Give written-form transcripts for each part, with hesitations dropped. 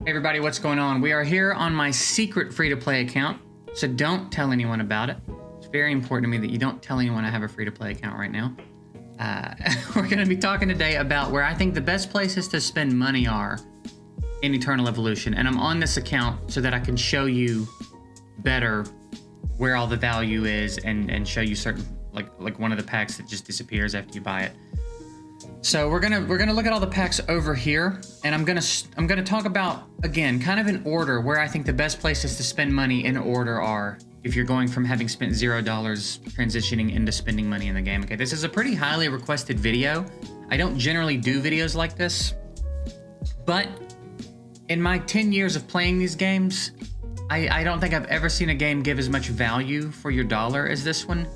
Hey everybody, what's going on? We are here on my secret free-to-play account, so don't tell anyone about it. It's very important to me that you don't tell anyone I have a free-to-play account right now. We're going to be talking today about where I think the best places to spend money are in Eternal Evolution, and I'm on this account so that I can show you better where all the value is and show you certain, like one of the packs that just disappears after you buy it. So we're gonna look at all the packs over here, and I'm gonna talk about, again, kind of in order where I think the best places to spend money in order are if you're going from having spent $0 transitioning into spending money in the game. Okay, this is a pretty highly requested video. I don't generally do videos like this, but in my 10 years of playing these games, I don't think I've ever seen a game give as much value for your dollar as this one.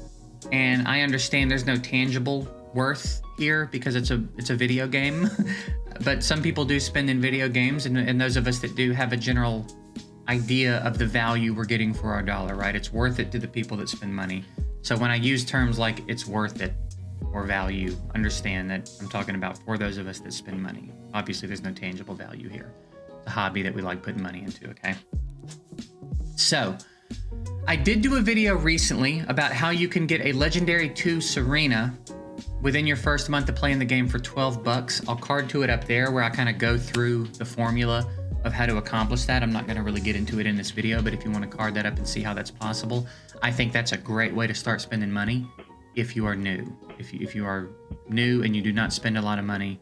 And I understand there's no tangible worth here because it's a video game, but some people do spend in video games, and those of us that do have a general idea of the value we're getting for our dollar, right? It's worth it to the people that spend money. So when I use terms like it's worth it or value, understand that I'm talking about for those of us that spend money. Obviously there's no tangible value here. It's a hobby that we like putting money into, okay? So I did do a video recently about how you can get a Legendary 2 Serena within your first month of playing the game for 12 bucks. I'll card to it up there where I kind of go through the formula of how to accomplish that. I'm not going to really get into it in this video, but if you want to card that up and see how that's possible, I think that's a great way to start spending money if you are new. If you are new and you do not spend a lot of money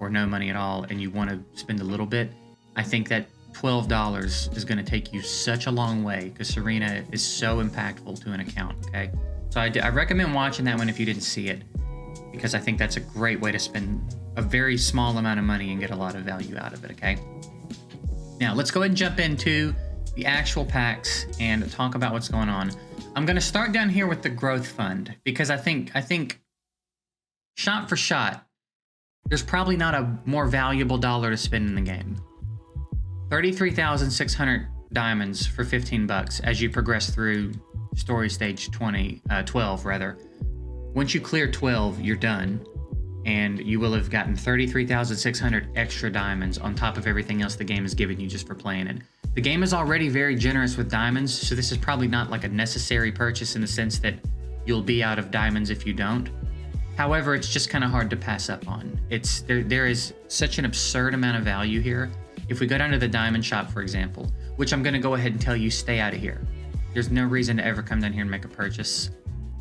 or no money at all and you want to spend a little bit, I think that $12 is going to take you such a long way because Serena is so impactful to an account, okay? So I recommend watching that one if you didn't see it, because I think that's a great way to spend a very small amount of money and get a lot of value out of it, okay? Now, let's go ahead and jump into the actual packs and talk about what's going on. I'm going to start down here with the Growth Fund, because I think shot for shot, there's probably not a more valuable dollar to spend in the game. 33,600 diamonds for 15 bucks as you progress through story stage 12 rather. Once you clear 12, you're done, and you will have gotten 33,600 extra diamonds on top of everything else the game has given you just for playing it. The game is already very generous with diamonds, so this is probably not like a necessary purchase in the sense that you'll be out of diamonds if you don't. However, it's just kind of hard to pass up on. There is such an absurd amount of value here. If we go down to the diamond shop, for example, which I'm going to go ahead and tell you, stay out of here. There's no reason to ever come down here and make a purchase.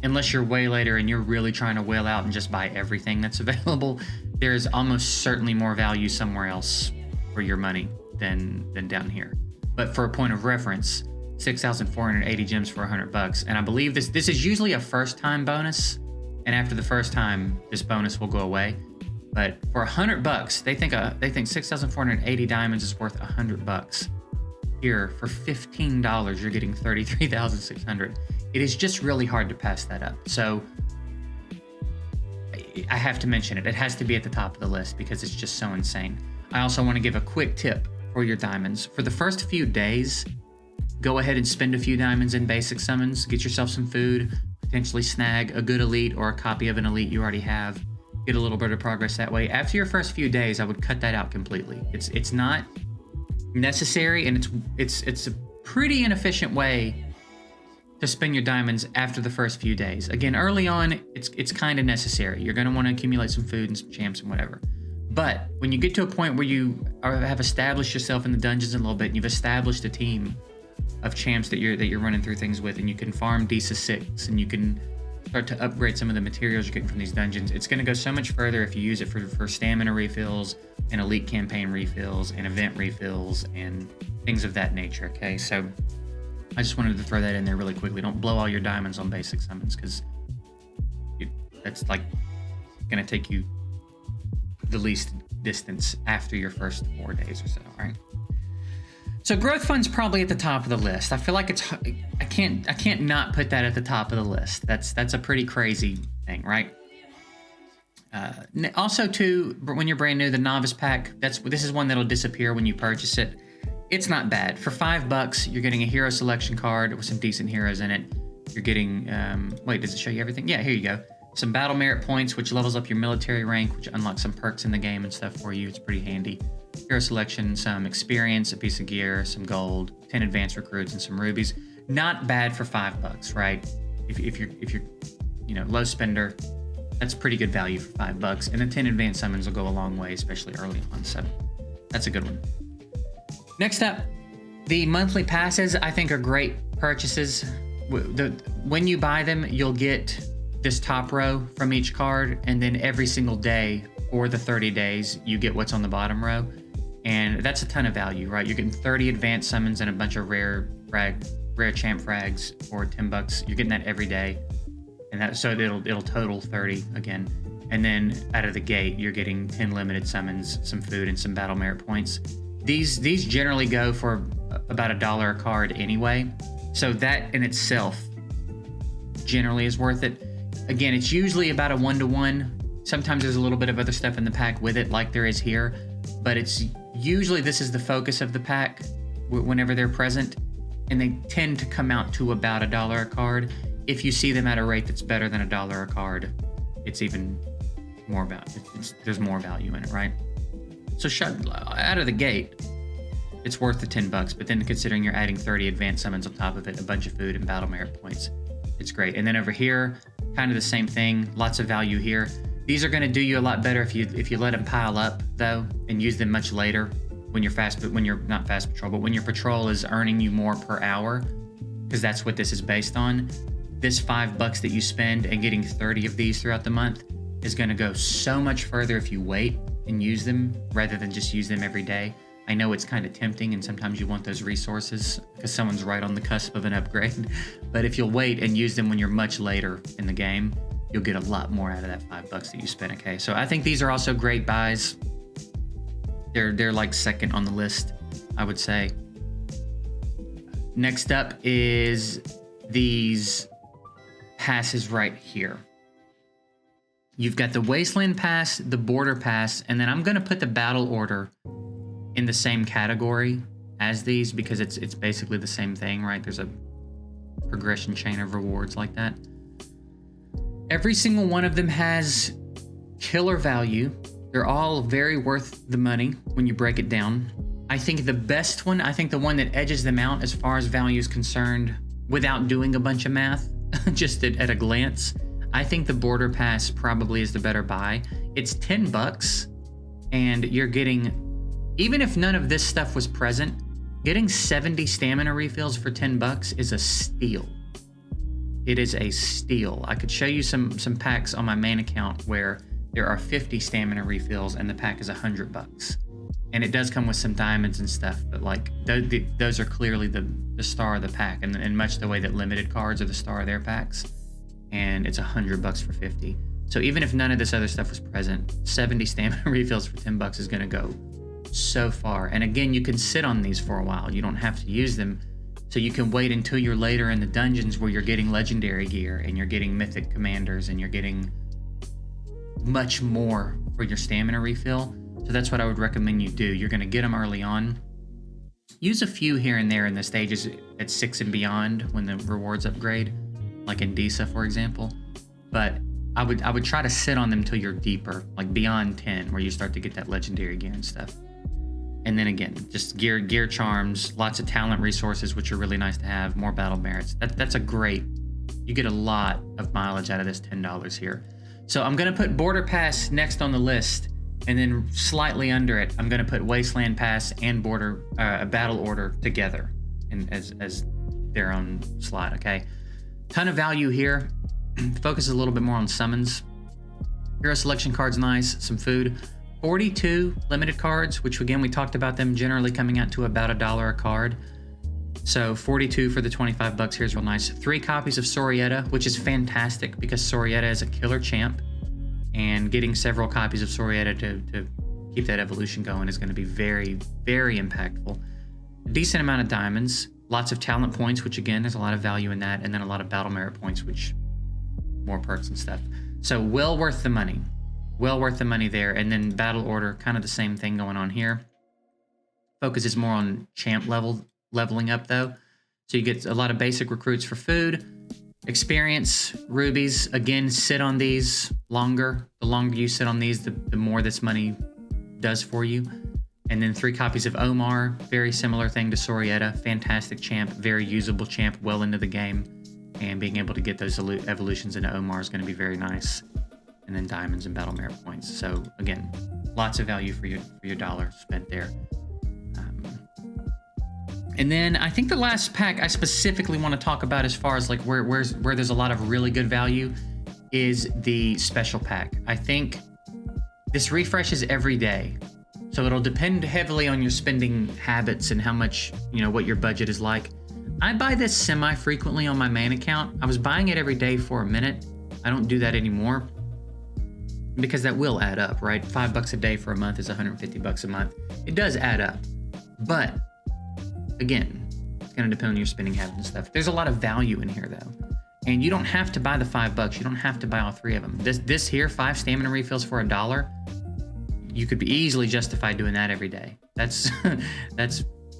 Unless you're way later and you're really trying to whale out and just buy everything that's available, there is almost certainly more value somewhere else for your money than down here. But for a point of reference, 6,480 gems for 100 bucks. And I believe this is usually a first time bonus. And after the first time, this bonus will go away. But for 100 bucks, they think 6,480 diamonds is worth 100 bucks. Here, for $15, you're getting 33,600. It is just really hard to pass that up. So I have to mention it. It has to be at the top of the list because it's just so insane. I also want to give a quick tip for your diamonds. For the first few days, go ahead and spend a few diamonds in basic summons. Get yourself some food, potentially snag a good elite or a copy of an elite you already have. Get a little bit of progress that way. After your first few days, I would cut that out completely. It's not necessary, and it's a pretty inefficient way to spend your diamonds after the first few days. Again, early on, it's kind of necessary. You're going to want to accumulate some food and some champs and whatever. But when you get to a point where you have established yourself in the dungeons a little bit, and you've established a team of champs that you're running through things with, and you can farm DSA 6, and you can start to upgrade some of the materials you're getting from these dungeons, it's going to go so much further if you use it for stamina refills and elite campaign refills and event refills and things of that nature, okay? So I just wanted to throw that in there really quickly. Don't blow all your diamonds on basic summons, because that's like going to take you the least distance after your first 4 days or so, all right? So Growth Fund's probably at the top of the list. I feel like I can't not put that at the top of the list. That's a pretty crazy thing, right? Also, too, when you're brand new, the Novice Pack, this is one that'll disappear when you purchase it. It's not bad. For $5, you're getting a hero selection card with some decent heroes in it. You're getting, wait, does it show you everything? Yeah, here you go. Some battle merit points, which levels up your military rank, which unlocks some perks in the game and stuff for you. It's pretty handy. hero selection, some experience, a piece of gear, some gold, 10 advanced recruits, and some rubies. Not bad for $5, right? If you're low spender, that's pretty good value for $5. And the 10 advanced summons will go a long way, especially early on. So that's a good one. Next up, the monthly passes I think are great purchases. When you buy them, you'll get this top row from each card, and then every single day for the 30 days, you get what's on the bottom row. And that's a ton of value, right? You're getting 30 advanced summons and a bunch of rare champ frags for $10. You're getting that every day. And so it'll total 30 again. And then out of the gate, you're getting 10 limited summons, some food, and some battle merit points. These generally go for about $1 a card anyway. So that in itself generally is worth it. Again, it's usually about a 1-to-1. Sometimes there's a little bit of other stuff in the pack with it, like there is here. But it's usually this is the focus of the pack whenever they're present. And they tend to come out to about $1 a card. If you see them at a rate that's better than $1 a card, it's even more there's more value in it, right? So out of the gate, it's worth the $10, but then considering you're adding 30 advanced summons on top of it, a bunch of food and battle merit points, it's great. And then over here, kind of the same thing, lots of value here. These are going to do you a lot better if you let them pile up though, and use them much later when you're not fast patrol, but when your patrol is earning you more per hour, because that's what this is based on. This $5 that you spend and getting 30 of these throughout the month is going to go so much further if you wait and use them rather than just use them every day. I know it's kind of tempting and sometimes you want those resources because someone's right on the cusp of an upgrade, but if you'll wait and use them when you're much later in the game, you'll get a lot more out of that $5 that you spent. Okay, so I think these are also great buys. They're like second on the list, I would say. Next up is these passes right here. You've got the Wasteland Pass, the Border Pass, and then I'm going to put the Battle Order in the same category as these because it's basically the same thing, right? There's a progression chain of rewards like that. Every single one of them has killer value. They're all very worth the money when you break it down. I think the best one, I think the one that edges them out as far as value is concerned without doing a bunch of math, just at a glance, I think the Border Pass probably is the better buy. It's $10 and you're getting, even if none of this stuff was present, getting 70 stamina refills for $10 is a steal. It is a steal. I could show you some packs on my main account where there are 50 stamina refills and the pack is $100. And it does come with some diamonds and stuff, but like those are clearly the star of the pack, and much the way that limited cards are the star of their packs. And it's $100 for 50. So even if none of this other stuff was present, 70 stamina refills for $10 is going to go so far. And again, you can sit on these for a while. You don't have to use them. So you can wait until you're later in the dungeons where you're getting legendary gear and you're getting mythic commanders and you're getting much more for your stamina refill. So that's what I would recommend you do. You're going to get them early on. Use a few here and there in the stages at 6 and beyond when the rewards upgrade, like in Disa, for example. But I would try to sit on them till you're deeper, like beyond 10, where you start to get that legendary gear and stuff. And then again, just gear charms, lots of talent resources, which are really nice to have, more battle merits. That's a great, you get a lot of mileage out of this $10 here. So I'm going to put Border Pass next on the list, and then slightly under it, I'm going to put Wasteland Pass and Battle Order together as their own slot, okay? Ton of value here. Focus a little bit more on summons. Hero selection cards, nice. Some food. 42 limited cards, which again, we talked about them generally coming out to about $1 a card. So 42 for the $25. Here's real nice. 3 copies of Sorietta, which is fantastic because Sorietta is a killer champ. And getting several copies of Sorietta to keep that evolution going is going to be very, very impactful. A decent amount of diamonds, lots of talent points, which again, there's a lot of value in that, and then a lot of battle merit points, which more perks and stuff. So well worth the money. Well worth the money there. And then battle order, kind of the same thing going on here. Focus is more on champ leveling up though. So you get a lot of basic recruits for food. Experience, rubies, again, sit on these longer. The longer you sit on these, the more this money does for you. And then 3 copies of Omar, very similar thing to Sorietta. Fantastic champ, very usable champ, well into the game. And being able to get those evolutions into Omar is going to be very nice. And then diamonds and battle merit points. So again, lots of value for your dollar spent there. And then I think the last pack I specifically want to talk about as far as like where there's a lot of really good value is the special pack. I think this refreshes every day. So it'll depend heavily on your spending habits and how much, what your budget is like. I buy this semi-frequently on my main account. I was buying it every day for a minute. I don't do that anymore because that will add up, right? $5 a day for a month is $150 a month. It does add up. But again, it's going to depend on your spending habits and stuff. There's a lot of value in here though. And you don't have to buy the $5. You don't have to buy all 3 of them. This here, 5 stamina refills for $1. You could be easily justified doing that every day. That's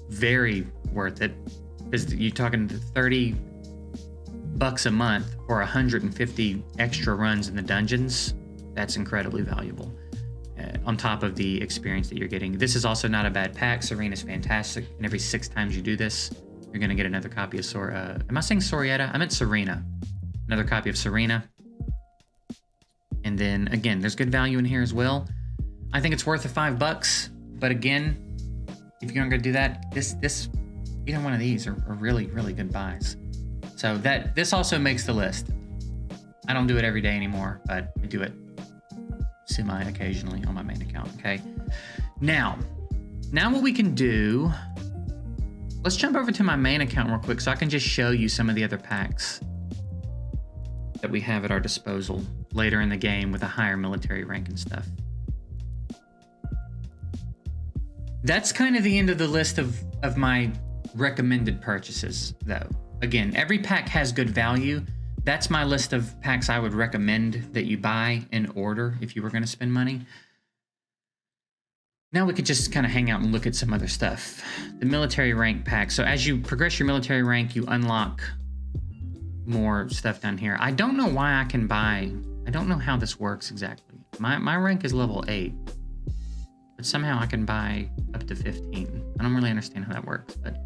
very worth it, because you're talking $30 a month for 150 extra runs in the dungeons. That's incredibly valuable. On top of the experience that you're getting. This is also not a bad pack. Serena's fantastic, and every 6 times you do this, you're gonna get another copy of am I saying Sorietta? I meant Serena. Another copy of Serena. And then again, there's good value in here as well. I think it's worth the $5, but again, if you're gonna do that, either one of these are really, really good buys. So this also makes the list. I don't do it every day anymore, but I do it semi-occasionally on my main account, okay? Now what we can do, let's jump over to my main account real quick so I can just show you some of the other packs that we have at our disposal later in the game with a higher military rank and stuff. That's kind of the end of the list of my recommended purchases, though. Again, every pack has good value. That's my list of packs I would recommend that you buy in order if you were going to spend money. Now we could just kind of hang out and look at some other stuff. The military rank pack. So as you progress your military rank, you unlock more stuff down here. I don't know why I can buy... I don't know how this works exactly. My rank is level 8. But somehow I can buy up to 15. I don't really understand how that works, but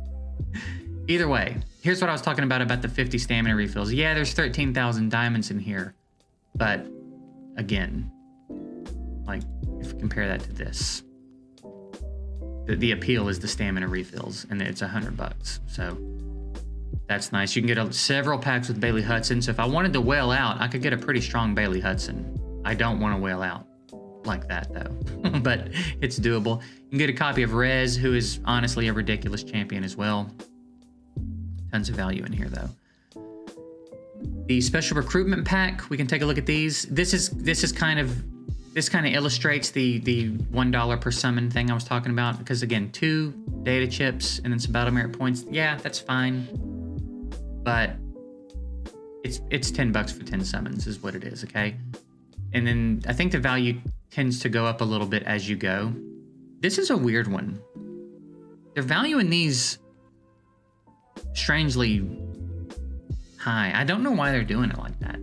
either way, here's what I was talking about the 50 stamina refills. Yeah, there's 13,000 diamonds in here, but again, like if you compare that to this, the appeal is the stamina refills, and it's $100. So that's nice. You can get several packs with Bailey Hudson. So if I wanted to whale out, I could get a pretty strong Bailey Hudson. I don't want to whale out like that though, but it's doable. You can get a copy of Rez, who is honestly a ridiculous champion as well. Tons of value in here though. The special recruitment pack, we can take a look at these. This kind of illustrates the $1 per summon thing I was talking about, because again, 2 data chips and then some battle merit points. Yeah, that's fine, but it's $10 for 10 summons is what it is, okay? And then I think the value tends to go up a little bit as you go. This is a weird one. The value in these strangely high. I don't know why they're doing it like that.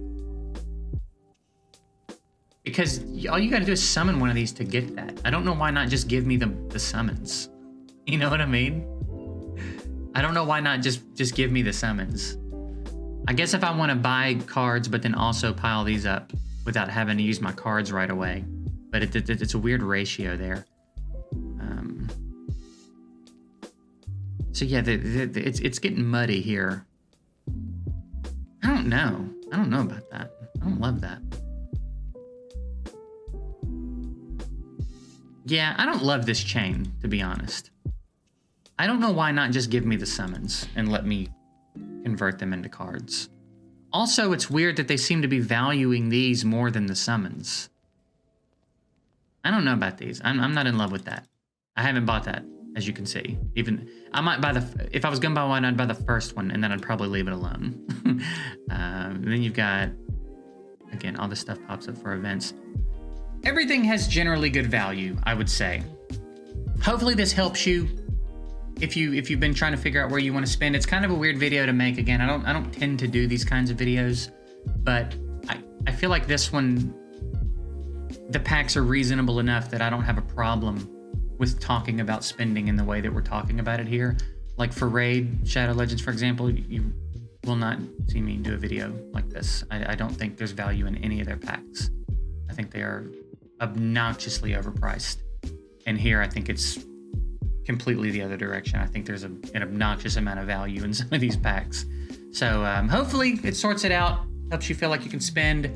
Because all you gotta do is summon one of these to get that. I don't know why not just give me the summons. You know what I mean? I don't know why not just give me the summons. I guess if I want to buy cards but then also pile these up without having to use my cards right away. But it's a weird ratio there. So yeah, it's getting muddy here. I don't know about that. I don't love that. Yeah, I don't love this chain, to be honest. I don't know why not just give me the summons and let me convert them into cards. Also, it's weird that they seem to be valuing these more than the summons. I don't know about these. I'm not in love with that. I haven't bought that, as you can see. Even I might buy if I was gonna buy one, I'd buy the first one, and then I'd probably leave it alone. Then you've got, again, all this stuff pops up for events. Everything has generally good value, I would say. Hopefully this helps you if you've been trying to figure out where you want to spend. It's kind of a weird video to make. Again, I don't tend to do these kinds of videos, but I feel like this one, the packs are reasonable enough that I don't have a problem with talking about spending in the way that we're talking about it here. Like for Raid Shadow Legends, for example, you will not see me do a video like this. I don't think there's value in any of their packs. I think they are obnoxiously overpriced. And here, I think it's completely the other direction. I think there's an obnoxious amount of value in some of these packs. So hopefully it sorts it out, helps you feel like you can spend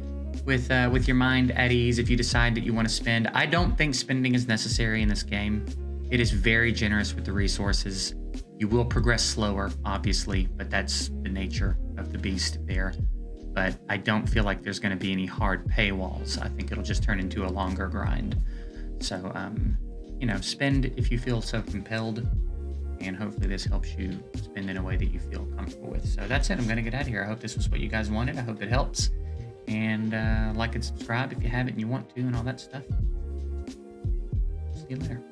with your mind at ease if you decide that you want to spend. I don't think spending is necessary in this game. It is very generous with the resources. You will progress slower, obviously, but that's the nature of the beast there. But I don't feel like there's going to be any hard paywalls. I think it'll just turn into a longer grind. So, spend if you feel so compelled, and hopefully this helps you spend in a way that you feel comfortable with. So that's it. I'm going to get out of here. I hope this was what you guys wanted. I hope it helps. And like and subscribe if you haven't and you want to, and all that stuff. See you later.